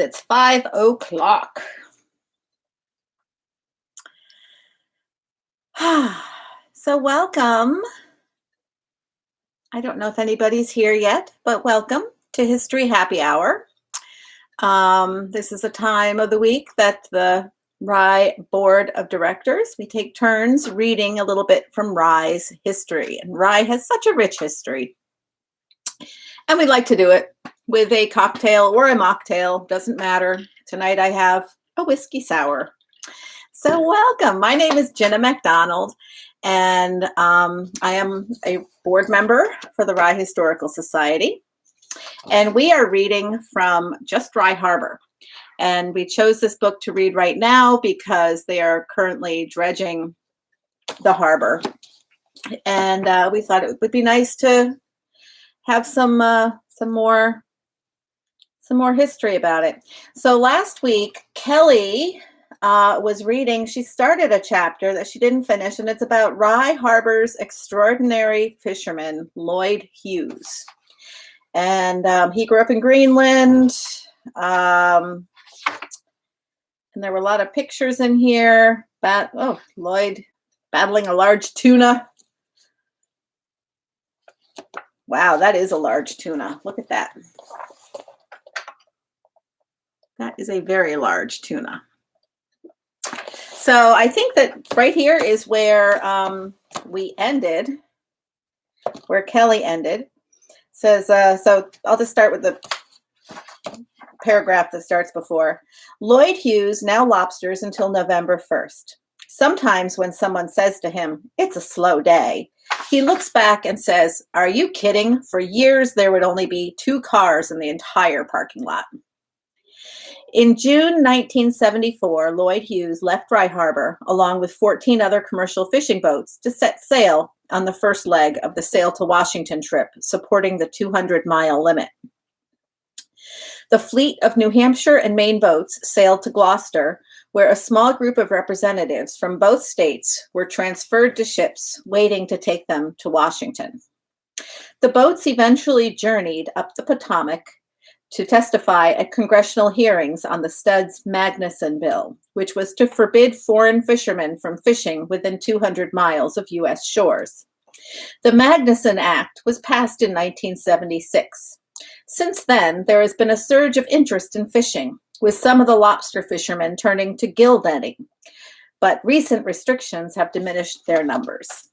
It's 5 o'clock. So welcome. I don't know if anybody's here yet, but welcome to History Happy Hour. This is a time of the week that the Rye Board of Directors, we take turns reading a little bit from Rye's history. And Rye has such a rich history. And we'd like to do it with a cocktail or a mocktail, doesn't matter. Tonight I have a whiskey sour. So welcome. My name is Jenna MacDonald, and I am a board member for the Rye Historical Society. And we are reading from Just Rye Harbor. And we chose this book to read right now because they are currently dredging the harbor. And we thought it would be nice to have some more history about it. So last week, Kelly was reading. She started a chapter that she didn't finish, and it's about Rye Harbor's extraordinary fisherman, Lloyd Hughes. And he grew up in Greenland. And there were a lot of pictures in here. Lloyd battling a large tuna. Wow, that is a large tuna. Look at that. That is a very large tuna. So I think that right here is where we ended, where Kelly ended. It says, so I'll just start with the paragraph that starts before. Lloyd Hughes now lobsters until November 1st. Sometimes when someone says to him, "It's a slow day," he looks back and says, "Are you kidding? For years, there would only be 2 cars in the entire parking lot." In June 1974, Lloyd Hughes left Rye Harbor along with 14 other commercial fishing boats to set sail on the first leg of the Sail to Washington trip, supporting the 200-mile limit. The fleet of New Hampshire and Maine boats sailed to Gloucester, where a small group of representatives from both states were transferred to ships waiting to take them to Washington. The boats eventually journeyed up the Potomac to testify at congressional hearings on the Studd's Magnuson bill, which was to forbid foreign fishermen from fishing within 200 miles of U.S. shores. The Magnuson Act was passed in 1976. Since then, there has been a surge of interest in fishing, with some of the lobster fishermen turning to gill netting, but recent restrictions have diminished their numbers.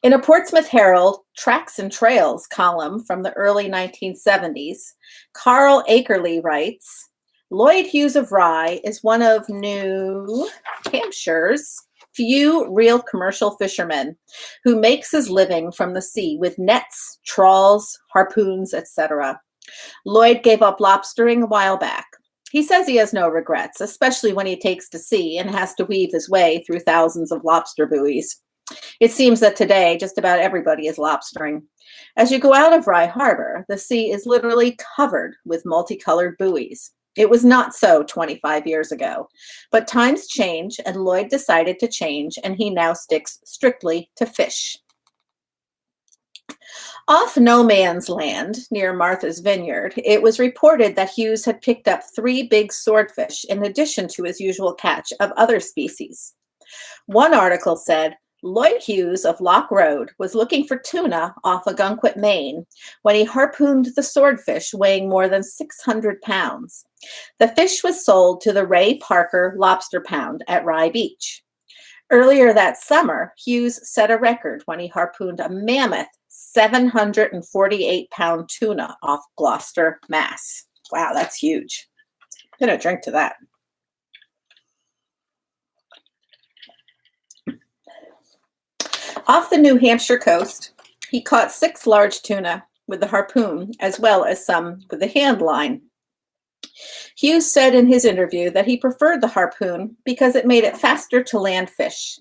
In a Portsmouth Herald Tracks and Trails column from the early 1970s, Carl Akerley writes, "Lloyd Hughes of Rye is one of New Hampshire's few real commercial fishermen who makes his living from the sea with nets, trawls, harpoons, etc. Lloyd gave up lobstering a while back. He says he has no regrets, especially when he takes to sea and has to weave his way through thousands of lobster buoys. It seems that today just about everybody is lobstering. As you go out of Rye Harbor, the sea is literally covered with multicolored buoys. It was not so 25 years ago, but times change and Lloyd decided to change, and he now sticks strictly to fish." Off No Man's Land, near Martha's Vineyard, it was reported that Hughes had picked up 3 big swordfish in addition to his usual catch of other species. One article said, Lloyd Hughes of Lock Road was looking for tuna off Algonquin, Maine, when he harpooned the swordfish weighing more than 600 pounds. The fish was sold to the Ray Parker Lobster Pound at Rye Beach. Earlier that summer, Hughes set a record when he harpooned a mammoth 748-pound tuna off Gloucester, Mass. Wow, that's huge. I'm going to drink to that. Off the New Hampshire coast, he caught 6 large tuna with the harpoon, as well as some with the hand line. Hughes said in his interview that he preferred the harpoon because it made it faster to land fish.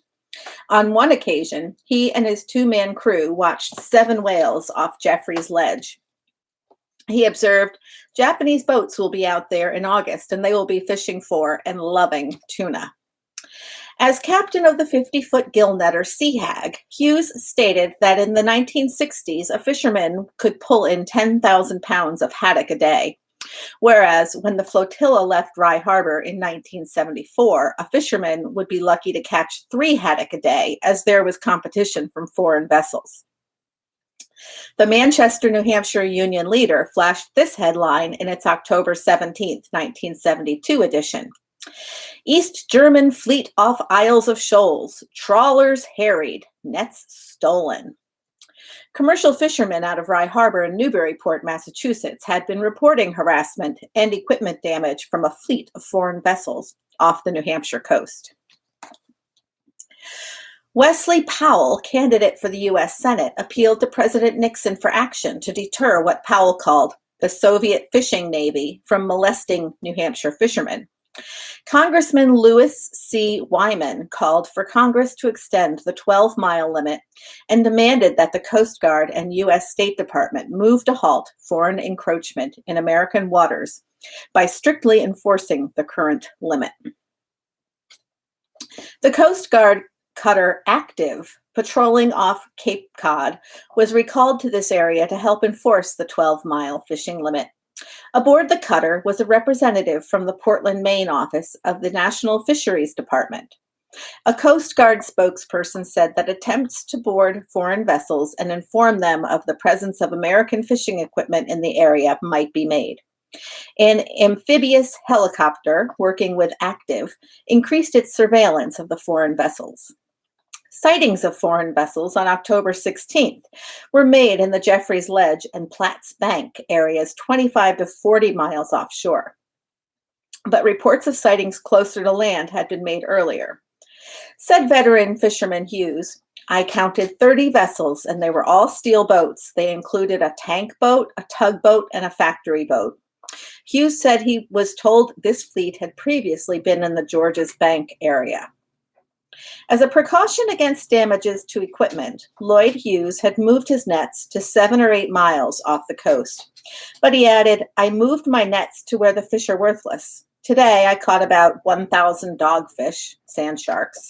On one occasion, he and his 2-man crew watched 7 whales off Jeffrey's Ledge. He observed, "Japanese boats will be out there in August, and they will be fishing for and loving tuna." As captain of the 50-foot gill netter Sea Hag, Hughes stated that in the 1960s, a fisherman could pull in 10,000 pounds of haddock a day, Whereas when the flotilla left Rye Harbor in 1974, a fisherman would be lucky to catch 3 haddock a day, as there was competition from foreign vessels. The Manchester, New Hampshire Union Leader flashed this headline in its October 17, 1972 edition. East German fleet off Isles of Shoals, trawlers harried, nets stolen. Commercial fishermen out of Rye Harbor and Newburyport, Massachusetts, had been reporting harassment and equipment damage from a fleet of foreign vessels off the New Hampshire coast. Wesley Powell, candidate for the U.S. Senate, appealed to President Nixon for action to deter what Powell called the Soviet fishing navy from molesting New Hampshire fishermen. Congressman Louis C. Wyman called for Congress to extend the 12-mile limit and demanded that the Coast Guard and U.S. State Department move to halt foreign encroachment in American waters by strictly enforcing the current limit. The Coast Guard cutter Active, patrolling off Cape Cod, was recalled to this area to help enforce the 12-mile fishing limit. Aboard the cutter was a representative from the Portland, Maine office of the National Fisheries Department. A Coast Guard spokesperson said that attempts to board foreign vessels and inform them of the presence of American fishing equipment in the area might be made. An amphibious helicopter working with Active increased its surveillance of the foreign vessels. Sightings of foreign vessels on October 16th were made in the Jeffreys Ledge and Platts Bank areas 25 to 40 miles offshore. But reports of sightings closer to land had been made earlier. Said veteran fisherman Hughes, "I counted 30 vessels and they were all steel boats. They included a tank boat, a tugboat, and a factory boat." Hughes said he was told this fleet had previously been in the Georges Bank area. As a precaution against damages to equipment, Lloyd Hughes had moved his nets to 7 or 8 miles off the coast. But he added, "I moved my nets to where the fish are worthless. Today I caught about 1,000 dogfish, sand sharks,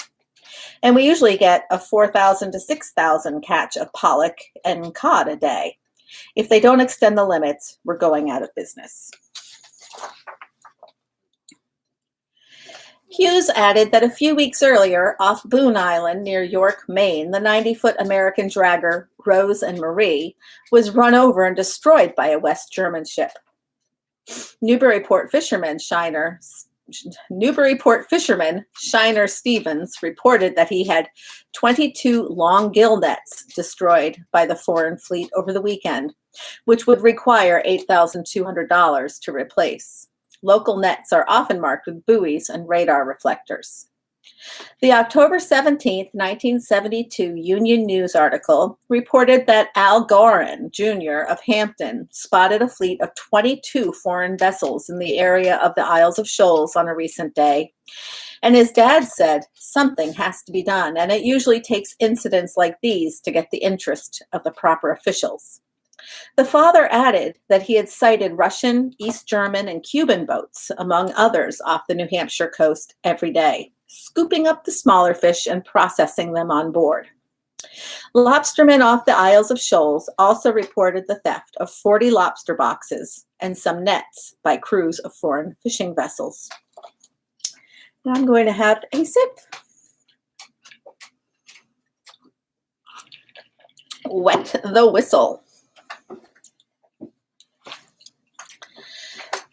and we usually get a 4,000 to 6,000 catch of pollock and cod a day. If they don't extend the limits, we're going out of business." Hughes added that a few weeks earlier, off Boone Island near York, Maine, the 90-foot American dragger Rose and Marie was run over and destroyed by a West German ship. Newburyport fisherman Shiner Stevens reported that he had 22 long gill nets destroyed by the foreign fleet over the weekend, which would require $8,200 to replace. Local nets are often marked with buoys and radar reflectors. The October 17, 1972 Union News article reported that Al Gorin, Jr. of Hampton, spotted a fleet of 22 foreign vessels in the area of the Isles of Shoals on a recent day. And his dad said, "Something has to be done, and it usually takes incidents like these to get the interest of the proper officials." The father added that he had sighted Russian, East German, and Cuban boats, among others, off the New Hampshire coast every day, scooping up the smaller fish and processing them on board. Lobstermen off the Isles of Shoals also reported the theft of 40 lobster boxes and some nets by crews of foreign fishing vessels. Now I'm going to have a sip. Wet the whistle.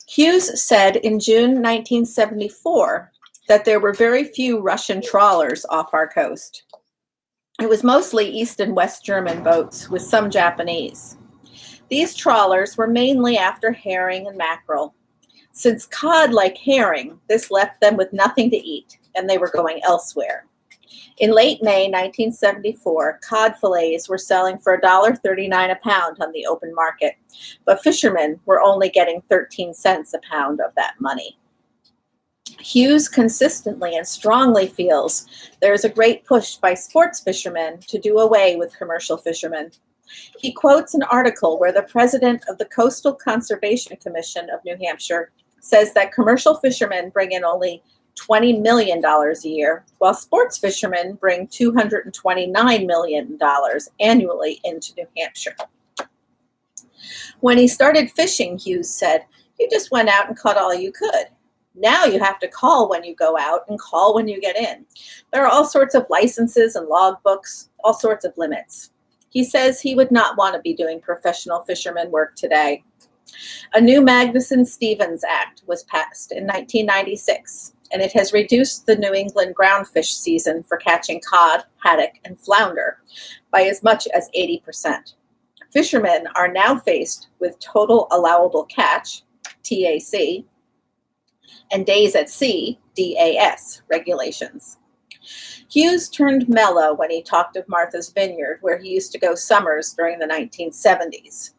Hughes said in June 1974 that there were very few Russian trawlers off our coast. It was mostly East and West German boats with some Japanese. These trawlers were mainly after herring and mackerel. Since cod like herring, this left them with nothing to eat, and they were going elsewhere. In late May 1974, cod fillets were selling for $1.39 a pound on the open market, but fishermen were only getting 13 cents a pound of that money. Hughes consistently and strongly feels there is a great push by sports fishermen to do away with commercial fishermen. He quotes an article where the president of the Coastal Conservation Commission of New Hampshire says that commercial fishermen bring in only $20 million a year, while sports fishermen bring $229 million annually into New Hampshire. When he started fishing, Hughes said, You just went out and caught all you could. Now you have to call when you go out and call when you get in. There are all sorts of licenses and logbooks, all sorts of limits. He says he would not want to be doing professional fisherman work today. A new Magnuson-Stevens Act was passed in 1996, and it has reduced the New England groundfish season for catching cod, haddock, and flounder by as much as 80%. Fishermen are now faced with total allowable catch, TAC, and days at sea, DAS, regulations. Hughes turned mellow when he talked of Martha's Vineyard, where he used to go summers during the 1970s.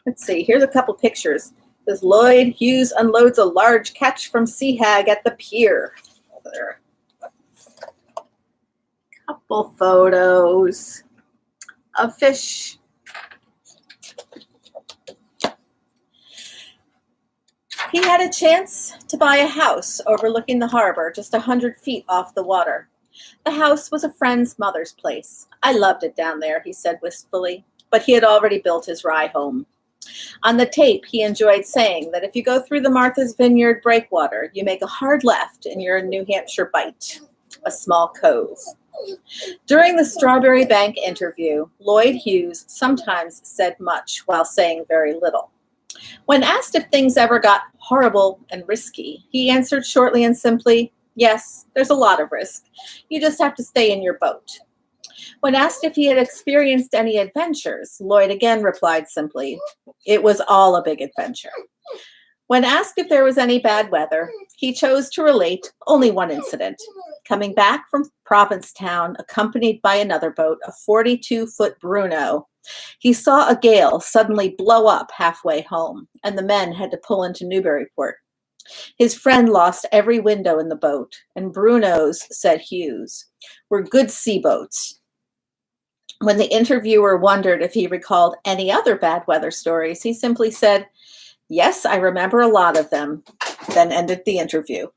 Let's see, here's a couple pictures. This Lloyd Hughes unloads a large catch from Sea Hag at the pier. There. Couple photos of fish. He had a chance to buy a house overlooking the harbor just 100 feet off the water. The house was a friend's mother's place. I loved it down there, he said wistfully, but he had already built his Rye home. On the tape, he enjoyed saying that if you go through the Martha's Vineyard breakwater, you make a hard left and you're in New Hampshire Bight, a small cove. During the Strawberry Bank interview, Lloyd Hughes sometimes said much while saying very little. When asked if things ever got horrible and risky, he answered shortly and simply, yes, there's a lot of risk. You just have to stay in your boat. When asked if he had experienced any adventures, Lloyd again replied simply, it was all a big adventure. When asked if there was any bad weather, he chose to relate only one incident. Coming back from Provincetown, accompanied by another boat, a 42-foot Bruno, he saw a gale suddenly blow up halfway home, and the men had to pull into Newburyport. His friend lost every window in the boat, and Bruno's, said Hughes, were good sea boats. When the interviewer wondered if he recalled any other bad weather stories, he simply said, yes, I remember a lot of them, then ended the interview.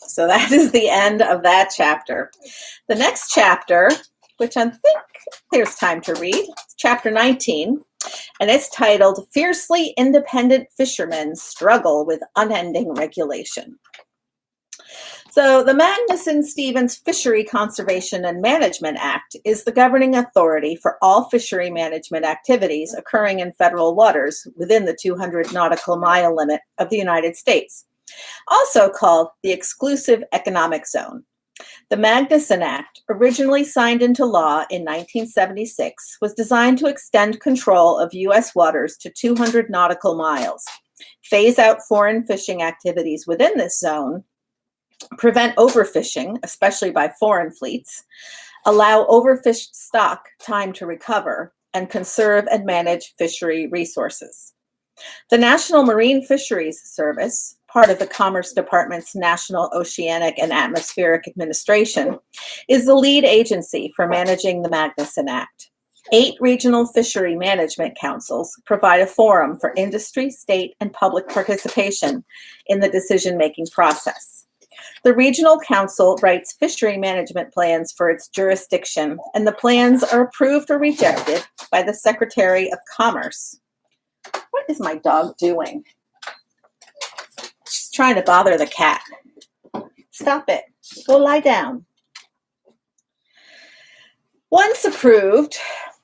So that is the end of that chapter. The next chapter, which I think there's time to read, chapter 19, and it's titled Fiercely Independent Fishermen Struggle with Unending Regulation. So the Magnuson-Stevens Fishery Conservation and Management Act is the governing authority for all fishery management activities occurring in federal waters within the 200 nautical mile limit of the United States, also called the Exclusive Economic Zone. The Magnuson Act, originally signed into law in 1976, was designed to extend control of U.S. waters to 200 nautical miles, phase out foreign fishing activities within this zone, prevent overfishing, especially by foreign fleets, allow overfished stock time to recover, and conserve and manage fishery resources. The National Marine Fisheries Service, part of the Commerce Department's National Oceanic and Atmospheric Administration, is the lead agency for managing the Magnuson Act. 8 regional fishery management councils provide a forum for industry, state, and public participation in the decision-making process. The regional council writes fishery management plans for its jurisdiction, and the plans are approved or rejected by the Secretary of Commerce. What is my dog doing? She's trying to bother the cat. Stop it. Go lie down. Once approved,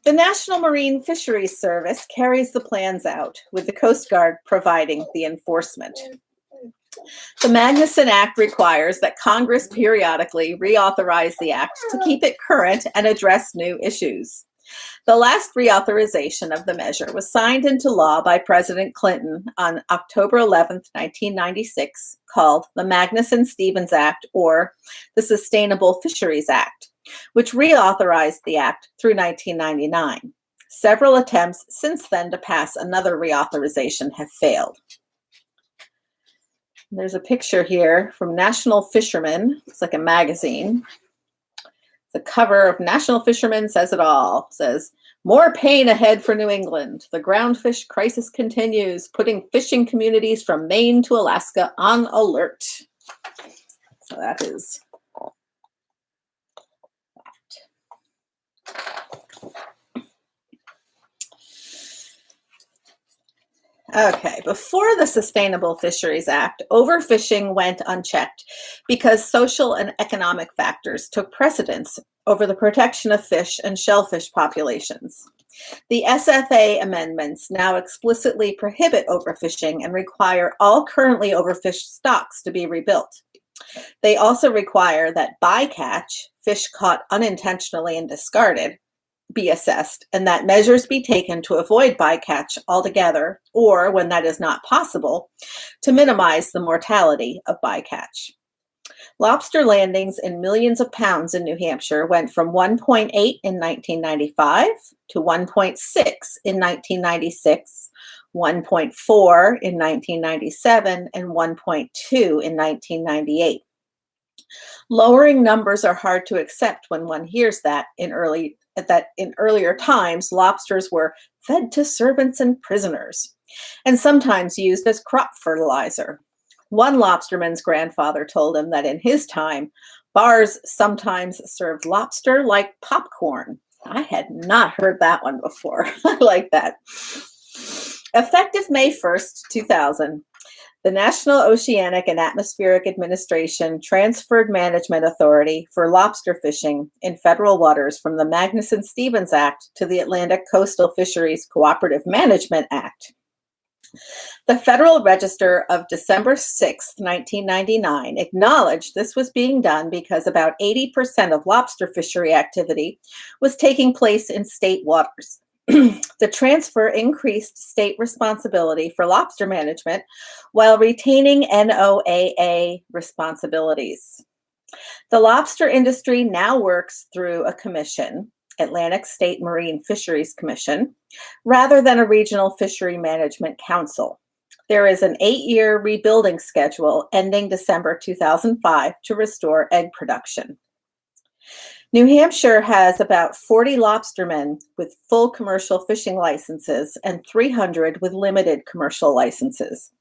the National Marine Fisheries Service carries the plans out, with the Coast Guard providing the enforcement. The Magnuson Act requires that Congress periodically reauthorize the act to keep it current and address new issues. The last reauthorization of the measure was signed into law by President Clinton on October 11, 1996, called the Magnuson-Stevens Act, or the Sustainable Fisheries Act, which reauthorized the act through 1999. Several attempts since then to pass another reauthorization have failed. There's a picture here from National Fisherman. It's like a magazine. The cover of National Fisherman says it all. It says, more pain ahead for New England. The groundfish crisis continues, putting fishing communities from Maine to Alaska on alert. So that is that. Okay, before the Sustainable Fisheries Act, overfishing went unchecked because social and economic factors took precedence over the protection of fish and shellfish populations. The SFA amendments now explicitly prohibit overfishing and require all currently overfished stocks to be rebuilt. They also require that bycatch, fish caught unintentionally and discarded, be assessed, and that measures be taken to avoid bycatch altogether, or when that is not possible, to minimize the mortality of bycatch. Lobster landings in millions of pounds in New Hampshire went from 1.8 in 1995 to 1.6 in 1996, 1.4 in 1997, and 1.2 in 1998. Lowering numbers are hard to accept when one hears that in earlier times, lobsters were fed to servants and prisoners, and sometimes used as crop fertilizer. One lobsterman's grandfather told him that in his time, bars sometimes served lobster like popcorn. I had not heard that one before. I like that. Effective May 1st, 2000, the National Oceanic and Atmospheric Administration transferred management authority for lobster fishing in federal waters from the Magnuson-Stevens Act to the Atlantic Coastal Fisheries Cooperative Management Act. The Federal Register of December 6, 1999 acknowledged this was being done because about 80% of lobster fishery activity was taking place in state waters. The transfer increased state responsibility for lobster management while retaining NOAA responsibilities. The lobster industry now works through a commission, Atlantic State Marine Fisheries Commission, rather than a regional fishery management council. There is an 8-year rebuilding schedule ending December 2005 to restore egg production. New Hampshire has about 40 lobstermen with full commercial fishing licenses and 300 with limited commercial licenses.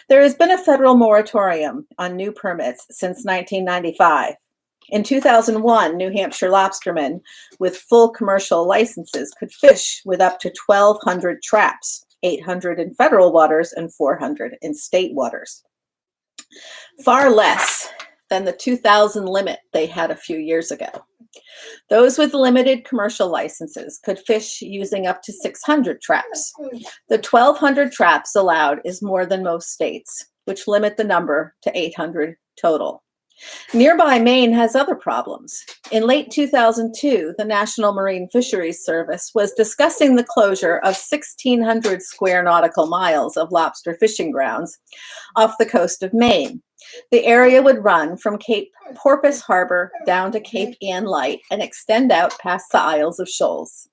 There has been a federal moratorium on new permits since 1995. In 2001, New Hampshire lobstermen with full commercial licenses could fish with up to 1,200 traps, 800 in federal waters and 400 in state waters. Far less than the 2,000 limit they had a few years ago. Those with limited commercial licenses could fish using up to 600 traps. The 1,200 traps allowed is more than most states, which limit the number to 800 total. Nearby Maine has other problems. In late 2002, the National Marine Fisheries Service was discussing the closure of 1,600 square nautical miles of lobster fishing grounds off the coast of Maine. The area would run from Cape Porpoise Harbor down to Cape Ann Light and extend out past the Isles of Shoals.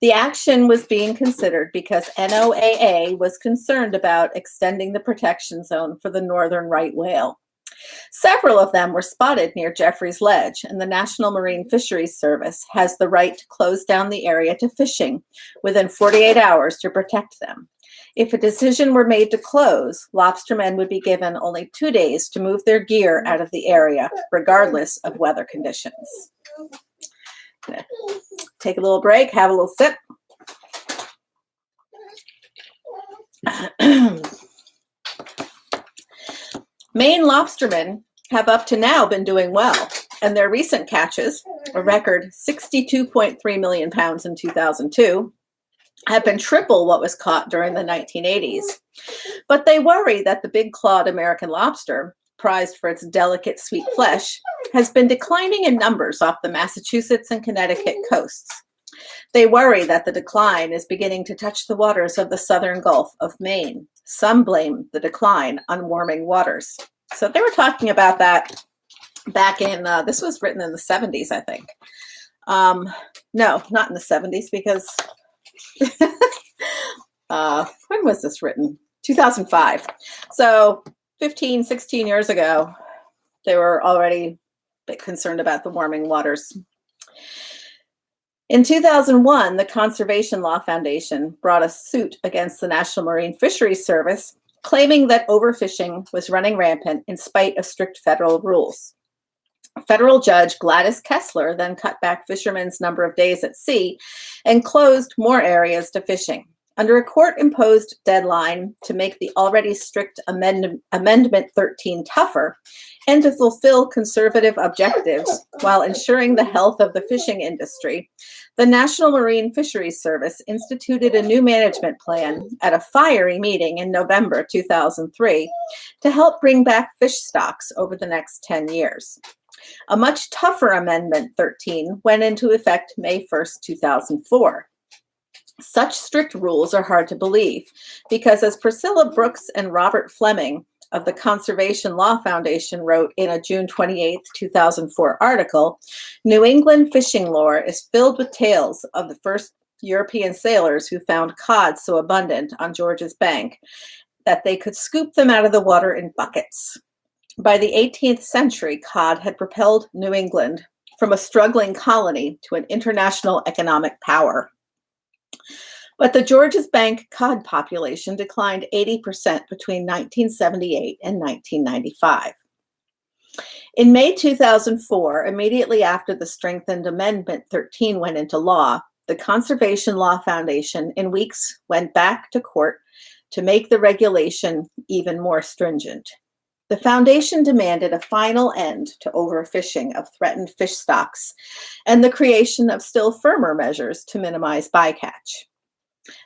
The action was being considered because NOAA was concerned about extending the protection zone for the northern right whale. Several of them were spotted near Jeffrey's Ledge, and the National Marine Fisheries Service has the right to close down the area to fishing within 48 hours to protect them. If a decision were made to close, lobstermen would be given only 2 days to move their gear out of the area, regardless of weather conditions. Take a little break, have a little sip. Maine lobstermen have up to now been doing well, and their recent catches, a record 62.3 million pounds in 2002, have been triple what was caught during the 1980s. But they worry that the big-clawed American lobster, prized for its delicate, sweet flesh, has been declining in numbers off the Massachusetts and Connecticut coasts. They worry that the decline is beginning to touch the waters of the southern Gulf of Maine. Some blame the decline on warming waters. So they were talking about that back in, this was written in the 70s, I think. No, not in the 70s, because when was this written? 2005. So 15, 16 years ago, they were already a bit concerned about the warming waters. In 2001, the Conservation Law Foundation brought a suit against the National Marine Fisheries Service, claiming that overfishing was running rampant in spite of strict federal rules. Federal Judge Gladys Kessler then cut back fishermen's number of days at sea and closed more areas to fishing. Under a court-imposed deadline to make the already strict Amendment 13 tougher and to fulfill conservative objectives while ensuring the health of the fishing industry, the National Marine Fisheries Service instituted a new management plan at a fiery meeting in November 2003 to help bring back fish stocks over the next 10 years. A much tougher Amendment 13 went into effect May 1st, 2004. Such strict rules are hard to believe because, as Priscilla Brooks and Robert Fleming of the Conservation Law Foundation wrote in a June 28, 2004 article, New England fishing lore is filled with tales of the first European sailors who found cod so abundant on George's Bank that they could scoop them out of the water in buckets. By the 18th century, cod had propelled New England from a struggling colony to an international economic power. But the George's Bank cod population declined 80% between 1978 and 1995. In May 2004, immediately after the strengthened Amendment 13 went into law, the Conservation Law Foundation in weeks went back to court to make the regulation even more stringent. The foundation demanded a final end to overfishing of threatened fish stocks and the creation of still firmer measures to minimize bycatch.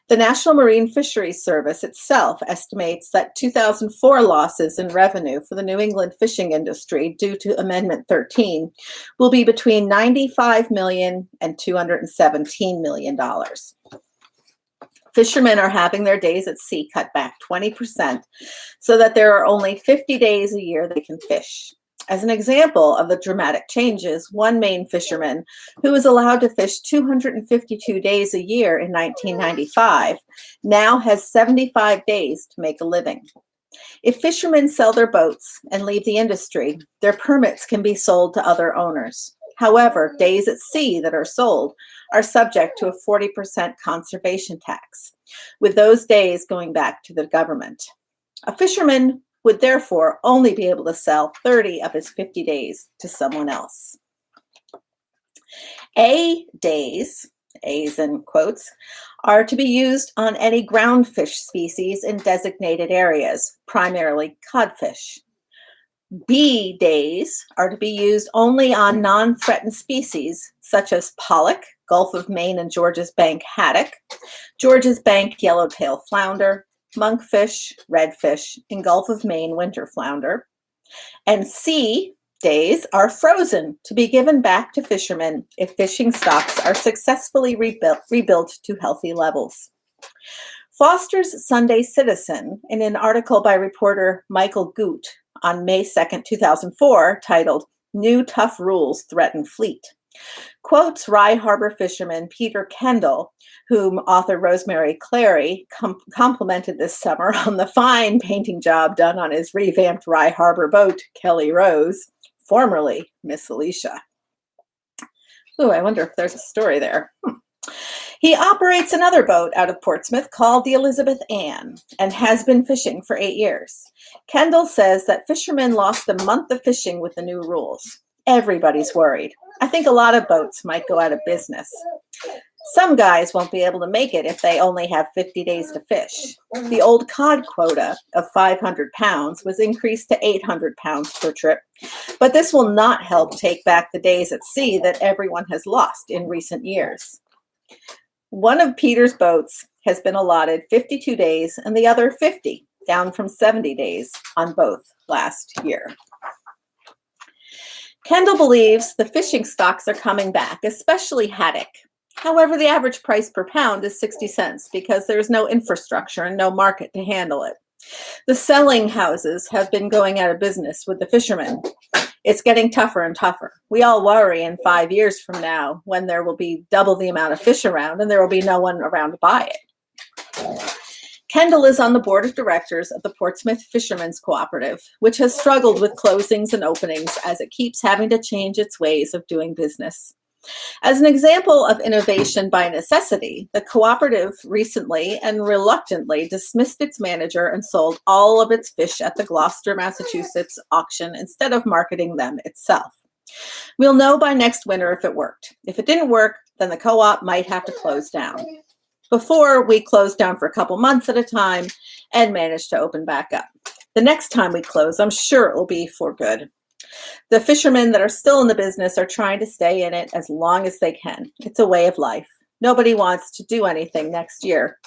The National Marine Fisheries Service itself estimates that 2004 losses in revenue for the New England fishing industry due to Amendment 13 will be between $95 million and $217 million. Fishermen are having their days at sea cut back 20% so that there are only 50 days a year they can fish. As an example of the dramatic changes, one Maine fisherman who was allowed to fish 252 days a year in 1995 now has 75 days to make a living. If fishermen sell their boats and leave the industry, their permits can be sold to other owners. However, days at sea that are sold are subject to a 40% conservation tax, with those days going back to the government. A fisherman would therefore only be able to sell 30 of his 50 days to someone else. A days, A's in quotes, are to be used on any ground fish species in designated areas, primarily codfish. B days are to be used only on non-threatened species such as pollock, Gulf of Maine and George's Bank haddock, George's Bank yellowtail flounder, monkfish, redfish, and Gulf of Maine winter flounder. And C days are frozen to be given back to fishermen if fishing stocks are successfully rebuilt to healthy levels. Foster's Sunday Citizen, in an article by reporter Michael Goot on May 2nd, 2004, titled New Tough Rules Threaten Fleet, quotes Rye Harbor fisherman Peter Kendall, whom author Rosemary Clary complimented this summer on the fine painting job done on his revamped Rye Harbor boat, Kelly Rose, formerly Miss Alicia. Ooh, I wonder if there's a story there. He operates another boat out of Portsmouth called the Elizabeth Ann and has been fishing for 8 years. Kendall says that fishermen lost a month of fishing with the new rules. Everybody's worried. I think a lot of boats might go out of business. Some guys won't be able to make it if they only have 50 days to fish. The old cod quota of 500 pounds was increased to 800 pounds per trip, but this will not help take back the days at sea that everyone has lost in recent years. One of Peter's boats has been allotted 52 days and the other 50, down from 70 days on both last year. Kendall believes the fishing stocks are coming back, especially haddock. However, the average price per pound is 60 cents because there's no infrastructure and no market to handle it. The selling houses have been going out of business with the fishermen. It's getting tougher and tougher. We all worry in 5 years from now when there will be double the amount of fish around and there will be no one around to buy it. Kendall is on the board of directors of the Portsmouth Fishermen's Cooperative, which has struggled with closings and openings as it keeps having to change its ways of doing business. As an example of innovation by necessity, the cooperative recently and reluctantly dismissed its manager and sold all of its fish at the Gloucester, Massachusetts auction instead of marketing them itself. We'll know by next winter if it worked. If it didn't work, then the co-op might have to close down. before we closed down for a couple months at a time and managed to open back up. The next time we close, I'm sure it will be for good. The fishermen that are still in the business are trying to stay in it as long as they can. It's a way of life. Nobody wants to do anything next year.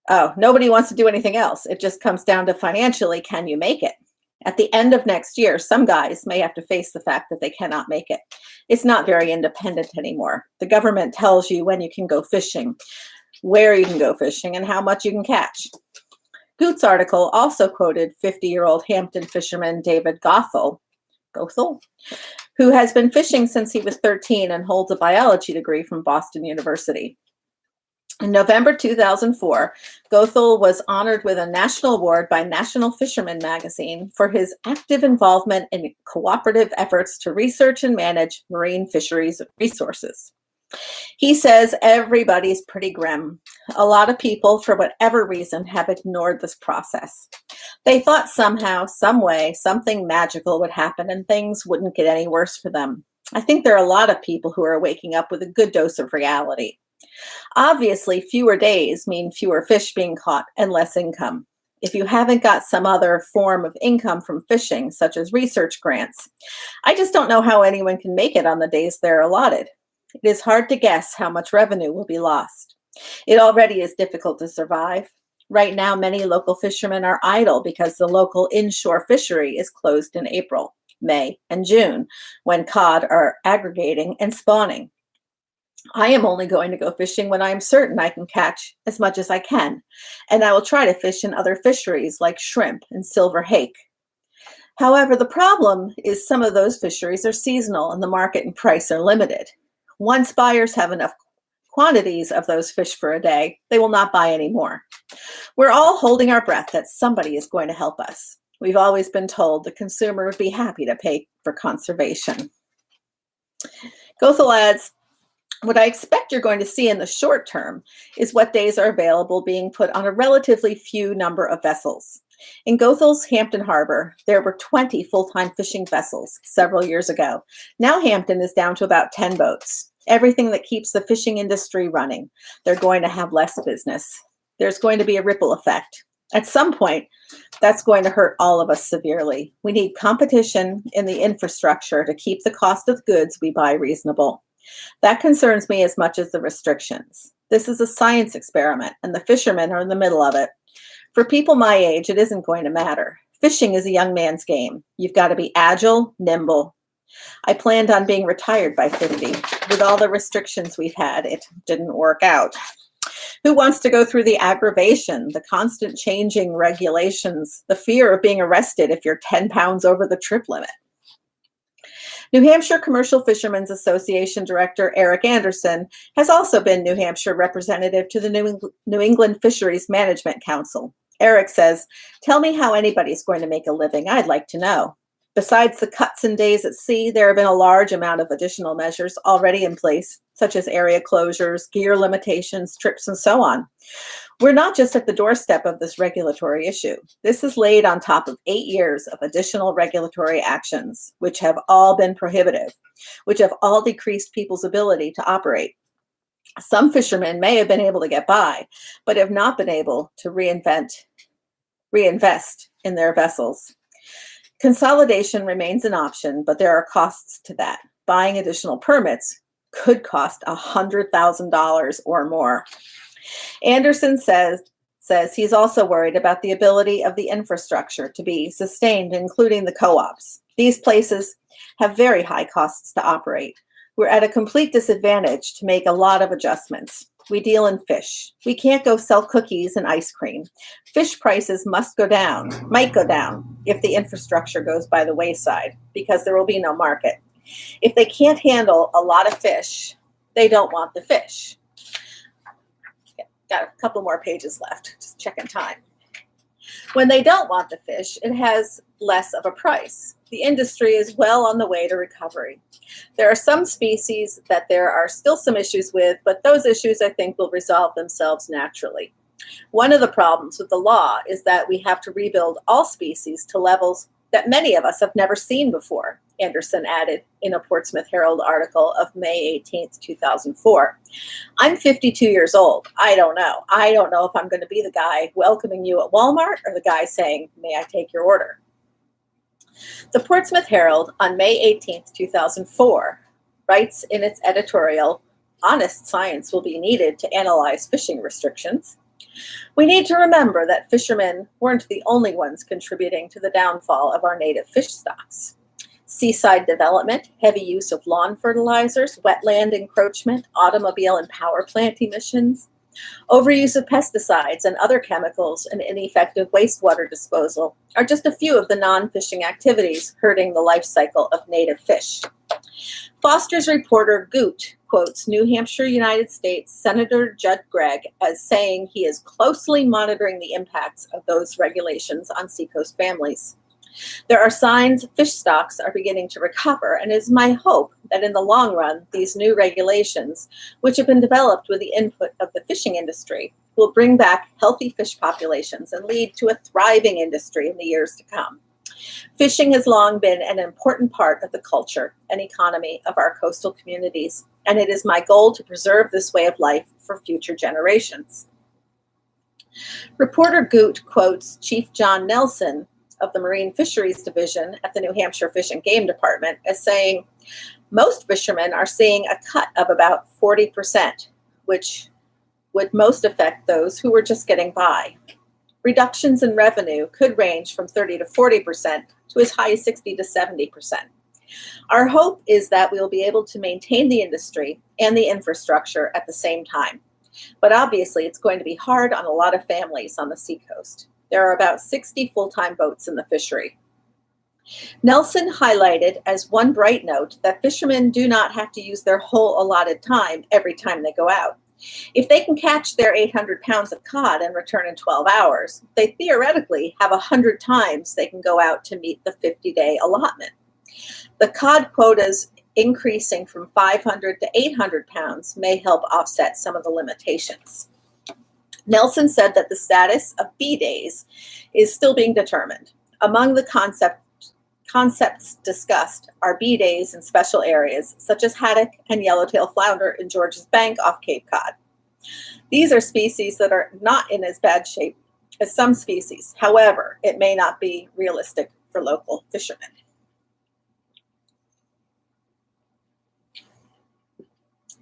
Oh, nobody wants to do anything else. It just comes down to financially, can you make it? At the end of next year, some guys may have to face the fact that they cannot make it. It's not very independent anymore. The government tells you when you can go fishing, where you can go fishing, and how much you can catch. Goot's article also quoted 50-year-old Hampton fisherman David Goethel, who has been fishing since he was 13 and holds a biology degree from Boston University. In November 2004, Goethel was honored with a national award by National Fisherman magazine for his active involvement in cooperative efforts to research and manage marine fisheries resources. He says everybody's pretty grim. A lot of people, for whatever reason, have ignored this process. They thought somehow, some way, something magical would happen and things wouldn't get any worse for them. I think there are a lot of people who are waking up with a good dose of reality. Obviously, fewer days mean fewer fish being caught and less income. If you haven't got some other form of income from fishing, such as research grants, I just don't know how anyone can make it on the days they're allotted. It is hard to guess how much revenue will be lost. It already is difficult to survive. Right now, many local fishermen are idle because the local inshore fishery is closed in April, May, and June, when cod are aggregating and spawning. I am only going to go fishing when I am certain I can catch as much as I can, and I will try to fish in other fisheries like shrimp and silver hake. However, the problem is some of those fisheries are seasonal and the market and price are limited. Once buyers have enough quantities of those fish for a day, they will not buy any more. We're all holding our breath that somebody is going to help us. We've always been told the consumer would be happy to pay for conservation. Goethel adds, what I expect you're going to see in the short term is what days are available being put on a relatively few number of vessels. In Goethel's Hampton Harbor, there were 20 full-time fishing vessels several years ago. Now Hampton is down to about 10 boats. Everything that keeps the fishing industry running. They're going to have less business. There's going to be a ripple effect. At some point, that's going to hurt all of us severely. We need competition in the infrastructure to keep the cost of goods we buy reasonable. That concerns me as much as the restrictions. This is a science experiment, and the fishermen are in the middle of it. For people my age, it isn't going to matter. Fishing is a young man's game. You've got to be agile, nimble. I planned on being retired by 50. With all the restrictions we've had, it didn't work out. Who wants to go through the aggravation, the constant changing regulations, the fear of being arrested if you're 10 pounds over the trip limit? New Hampshire Commercial Fishermen's Association Director Eric Anderson has also been New Hampshire representative to the New England Fisheries Management Council. Eric says, tell me how anybody's going to make a living. I'd like to know. Besides the cuts and days at sea, there have been a large amount of additional measures already in place, such as area closures, gear limitations, trips, and so on. We're not just at the doorstep of this regulatory issue. This is laid on top of 8 years of additional regulatory actions, which have all been prohibitive, which have all decreased people's ability to operate. Some fishermen may have been able to get by, but have not been able to reinvest in their vessels. Consolidation remains an option, but there are costs to that. Buying additional permits could cost $100,000 or more. Anderson says he's also worried about the ability of the infrastructure to be sustained, including the co-ops. These places have very high costs to operate. We're at a complete disadvantage to make a lot of adjustments. We deal in fish. We can't go sell cookies and ice cream. Fish prices might go down if the infrastructure goes by the wayside, because there will be no market. If they can't handle a lot of fish, they don't want the fish. Got a couple more pages left, just checking time. When they don't want the fish, it has less of a price. The industry is well on the way to recovery. There are some species that there are still some issues with, but those issues I think will resolve themselves naturally. One of the problems with the law is that we have to rebuild all species to levels that many of us have never seen before. Anderson added in a Portsmouth Herald article of May 18th, 2004. I'm 52 years old. I don't know. I don't know if I'm going to be the guy welcoming you at Walmart or the guy saying, may I take your order? The Portsmouth Herald on May 18th, 2004 writes in its editorial, honest science will be needed to analyze fishing restrictions. We need to remember that fishermen weren't the only ones contributing to the downfall of our native fish stocks. Seaside development, heavy use of lawn fertilizers, wetland encroachment, automobile and power plant emissions, overuse of pesticides and other chemicals, and ineffective wastewater disposal are just a few of the non-fishing activities hurting the life cycle of native fish. Foster's reporter Goot quotes New Hampshire, United States Senator Judd Gregg as saying he is closely monitoring the impacts of those regulations on seacoast families. There are signs fish stocks are beginning to recover, and it is my hope that in the long run, these new regulations, which have been developed with the input of the fishing industry, will bring back healthy fish populations and lead to a thriving industry in the years to come. Fishing has long been an important part of the culture and economy of our coastal communities, and it is my goal to preserve this way of life for future generations. Reporter Goot quotes Chief John Nelson of the Marine Fisheries Division at the New Hampshire Fish and Game Department as saying, most fishermen are seeing a cut of about 40%, which would most affect those who were just getting by. Reductions in revenue could range from 30 to 40% to as high as 60 to 70%. Our hope is that we will be able to maintain the industry and the infrastructure at the same time. But obviously, it's going to be hard on a lot of families on the seacoast. There are about 60 full-time boats in the fishery. Nelson highlighted as one bright note that fishermen do not have to use their whole allotted time every time they go out. If they can catch their 800 pounds of cod and return in 12 hours, they theoretically have 100 times they can go out to meet the 50-day allotment. The cod quotas increasing from 500 to 800 pounds may help offset some of the limitations. Nelson said that the status of bee days is still being determined. Among the concepts discussed are bee days in special areas such as haddock and yellowtail flounder in Georges Bank off Cape Cod. These are species that are not in as bad shape as some species. However, it may not be realistic for local fishermen.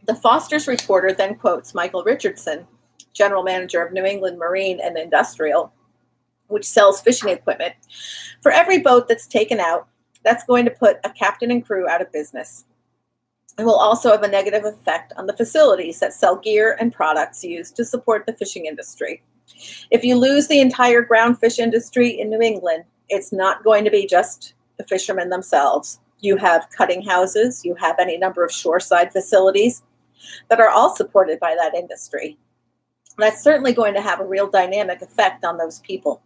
The Foster's reporter then quotes Michael Richardson, general manager of New England Marine and Industrial, which sells fishing equipment. For every boat that's taken out, that's going to put a captain and crew out of business. It will also have a negative effect on the facilities that sell gear and products used to support the fishing industry. If you lose the entire ground fish industry in New England, it's not going to be just the fishermen themselves. You have cutting houses, you have any number of shoreside facilities that are all supported by that industry. That's certainly going to have a real dynamic effect on those people.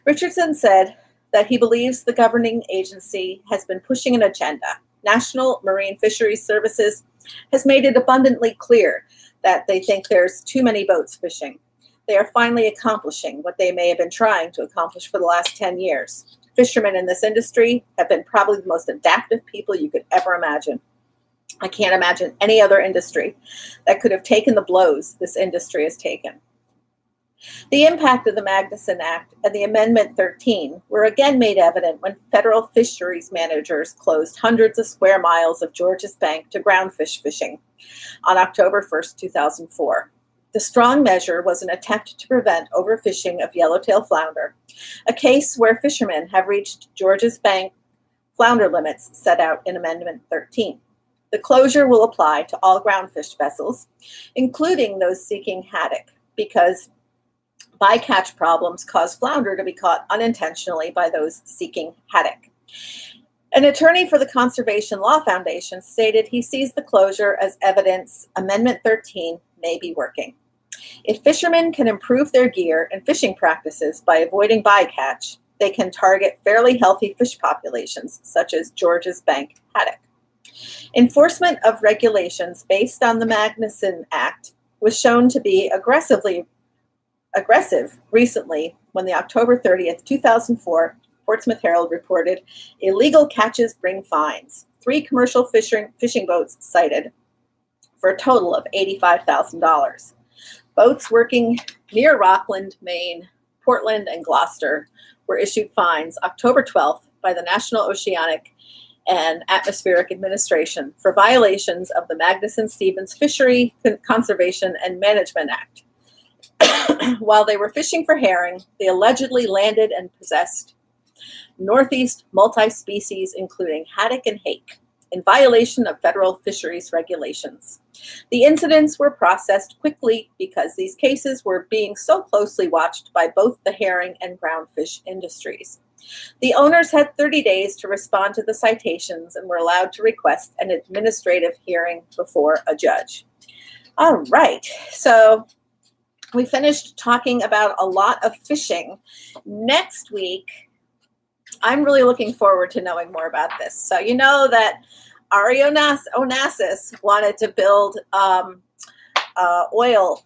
Richardson said that he believes the governing agency has been pushing an agenda. National Marine Fisheries Services has made it abundantly clear that they think there's too many boats fishing. They are finally accomplishing what they may have been trying to accomplish for the last 10 years. Fishermen in this industry have been probably the most adaptive people you could ever imagine. I can't imagine any other industry that could have taken the blows this industry has taken. The impact of the Magnuson Act and the Amendment 13 were again made evident when federal fisheries managers closed hundreds of square miles of Georges Bank to groundfish fishing on October 1st, 2004. The strong measure was an attempt to prevent overfishing of yellowtail flounder, a case where fishermen have reached Georges Bank flounder limits set out in Amendment 13. The closure will apply to all groundfish vessels, including those seeking haddock, because bycatch problems cause flounder to be caught unintentionally by those seeking haddock. An attorney for the Conservation Law Foundation stated he sees the closure as evidence Amendment 13 may be working. If fishermen can improve their gear and fishing practices by avoiding bycatch, they can target fairly healthy fish populations, such as Georges Bank haddock. Enforcement of regulations based on the Magnuson Act was shown to be aggressive recently when the October 30th, 2004 Portsmouth Herald reported, illegal catches bring fines. 3 commercial fishing boats cited for a total of $85,000. Boats working near Rockland, Maine, Portland, and Gloucester were issued fines October 12th by the National Oceanic and Atmospheric Administration for violations of the Magnuson-Stevens Fishery Conservation and Management Act. While they were fishing for herring, they allegedly landed and possessed northeast multi-species, including haddock and hake, in violation of federal fisheries regulations. The incidents were processed quickly because these cases were being so closely watched by both the herring and groundfish industries. The owners had 30 days to respond to the citations and were allowed to request an administrative hearing before a judge. All right, so we finished talking about a lot of fishing. Next week, I'm really looking forward to knowing more about this. So you know that Ari Onassis wanted to build an oil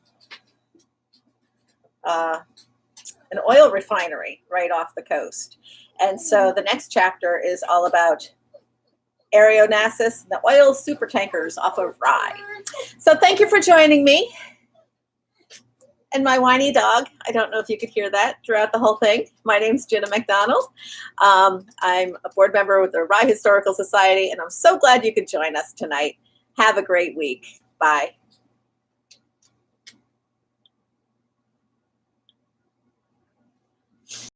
refinery right off the coast. And so the next chapter is all about Ari Onassis and the oil super tankers off of Rye. So thank you for joining me. And my whiny dog. I don't know if you could hear that throughout the whole thing. My name's Jenna McDonald. I'm a board member with the Rye Historical Society, and I'm so glad you could join us tonight. Have a great week. Bye.